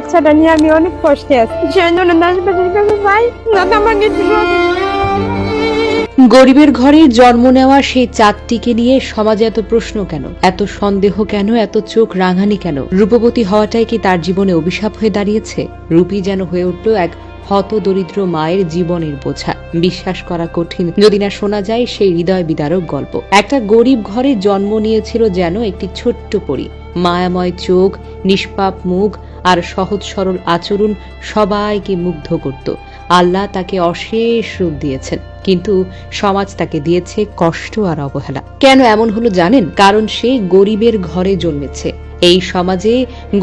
বাচ্চাটা নিয়ে আমি অনেক কষ্টে আছি। সেই জন্য দেশবাসীর কাছে চাই যাতে আমাকে গরিবের ঘরে জন্ম নেওয়া সেই চাঁদটিকে নিয়ে সমাজে এত প্রশ্ন কেন, এত সন্দেহ কেন, এত চোখ রাঙানি কেন? রূপবতী হওয়াটাই কি তার জীবনে অভিশাপ হয়ে দাঁড়িয়েছে? রূপী যেন হয়ে উঠল এক হত দরিদ্র মায়ের জীবনের বোঝা। বিশ্বাস করা কঠিন যদি না শোনা যায় সেই হৃদয় বিদারক গল্প। একটা গরিব ঘরে জন্ম নিয়েছিল যেন একটি ছোট্ট পরী। মায়াময় চোখ, নিষ্পাপ মুখ আর সহজ সরল আচরণ সবাইকে মুগ্ধ করত। আল্লাহ তাকে অশেষ রূপ দিয়েছেন, কিন্তু সমাজ তাকে দিয়েছে কষ্ট আর অবহেলা। কেন এমন হলো জানেন? কারণ সে গরিবের ঘরে জন্মেছে। এই সমাজে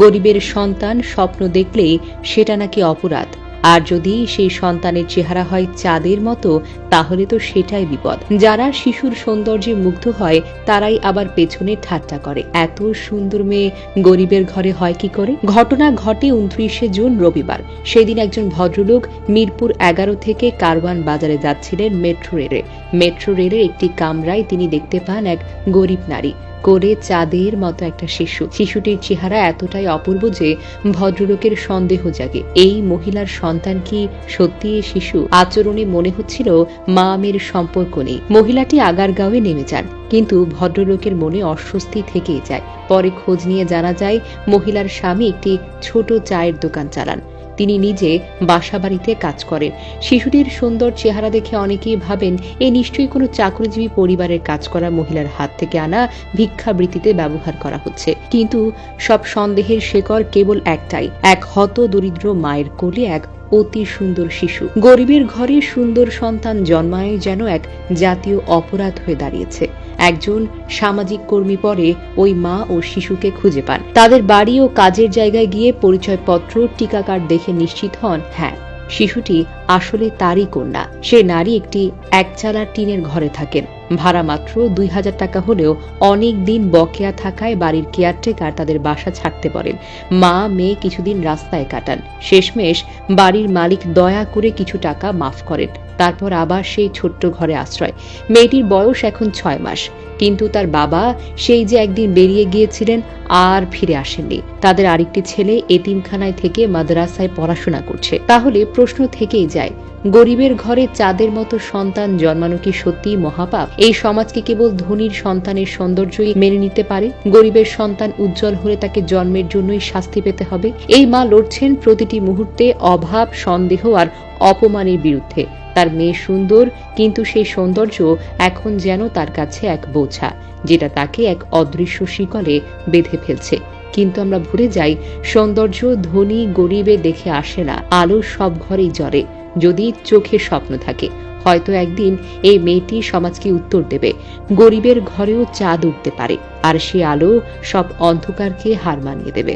গরিবের সন্তান স্বপ্ন দেখলে সেটা নাকি অপরাধ, আর যদি সেই সন্তানের চেহারা হয় চাঁদের মতো তাহলে তো সেটাই বিপদ। যারা শিশুর সৌন্দর্যে মুগ্ধ হয় তারাই আবার পেছনে ঠাট্টা করে, এত সুন্দর মেয়ে গরিবের ঘরে হয় কি করে? ঘটনা ঘটে 29শে জুন রবিবার। সেদিন একজন ভদ্রলোক মিরপুর 11 থেকে কারওয়ান বাজারে যাচ্ছিলেন মেট্রো রেলের একটি কামরায় তিনি দেখতে পান এক গরিব নারী করে চাঁদের মতো একটা শিশুটির চেহারা এতটাই অপূর্ব যে ভদ্রলোকের সন্দেহ জাগে, এই মহিলার সন্তান কি সত্যি শিশু? আচরণে মনে হচ্ছিল মা মেয়ের সম্পর্ক নেই। মহিলাটি আগারগাঁওয়ে নেমে যান, কিন্তু ভদ্রলোকের মনে অস্বস্তি থেকেই যায়। পরে খোঁজ নিয়ে জানা যায় মহিলার স্বামী একটি ছোট চায়ের দোকান চালান, তিনি নিজে বাসাবাড়িতে কাজ করেন। শিশুটির সুন্দর চেহারা দেখে অনেকেই ভাবেন এ নিশ্চয়ই কোনো চাকরিজীবী পরিবারের কাজ করা মহিলার হাত থেকে আনা ভিক্ষাবৃত্তিতে ব্যবহার করা হচ্ছে। কিন্তু সব সন্দেহের শেকড় কেবল একটাই, এক হত দরিদ্র মায়ের কোলে এক অতি সুন্দর শিশু। গরিবের ঘরে সুন্দর সন্তান জন্মায় যেন এক জাতীয় অপরাধ হয়ে দাঁড়িয়েছে। একজন সামাজিক কর্মী পরে ওই মা ও শিশুকে খুঁজে পান। তাদের বাড়ি ও কাজের জায়গায় গিয়ে পরিচয়পত্র, টিকা কার্ড দেখে নিশ্চিত হন হ্যাঁ, শিশুটি আসলে তারই কন্যা। সে নারী একটি একচালা টিনের ঘরে থাকেন। ভাড়া মাত্র 2000 টাকা হলেও অনেক দিন বকেয়া থাকায় বাড়ির কেয়ারটেকার তাদের বাসা ছাড়তে বলেন। মা মেয়ে কিছুদিন রাস্তায় কাটান। শেষমেশ বাড়ির মালিক দয়া করে কিছু টাকা মাফ করেন। তারপর আবার সেই ছোট্ট ঘরে আশ্রয়। মেয়েটির বয়স এখন 6 মাস, কিন্তু তার বাবা সেই যে একদিন বেরিয়ে গিয়েছিলেন আর ফিরে আসেননি। তাদের আরেকটি ছেলে এতিমখানায় থেকে মাদ্রাসায় পড়াশোনা করছে। তাহলে প্রশ্ন থেকেই যায়, গরিবের ঘরে চাঁদের মতো সন্তান জন্মানো কি সত্যিই মহাপাপ? এই সমাজকে কেবল ধনীর সন্তানের সৌন্দর্যই মেনে নিতে পারে? গরিবের সন্তান উজ্জ্বল হলে তাকে জন্মের জন্যই শাস্তি পেতে হবে? এই মা লড়ছেন প্রতিটি মুহূর্তে অভাব, সন্দেহ আর অপমানের বিরুদ্ধে। তার মেয়ে সুন্দর, কিন্তু সেই সৌন্দর্য এখন যেন তার কাছে এক বোঝা, যেটা তাকে এক অদৃশ্য শিকলে বেঁধে ফেলছে। কিন্তু আমরা ভুলে যাই, সৌন্দর্য ধনী গরিবে দেখে আসে না, আলো সব ঘরেই জ্বলে যদি চোখে স্বপ্ন থাকে। হয়তো একদিন এই মেয়েটি সমাজকে উত্তর দেবে, গরিবের ঘরেও চাঁদ উঠতে পারে, আর সে আলো সব অন্ধকারকে হার মানিয়ে দেবে।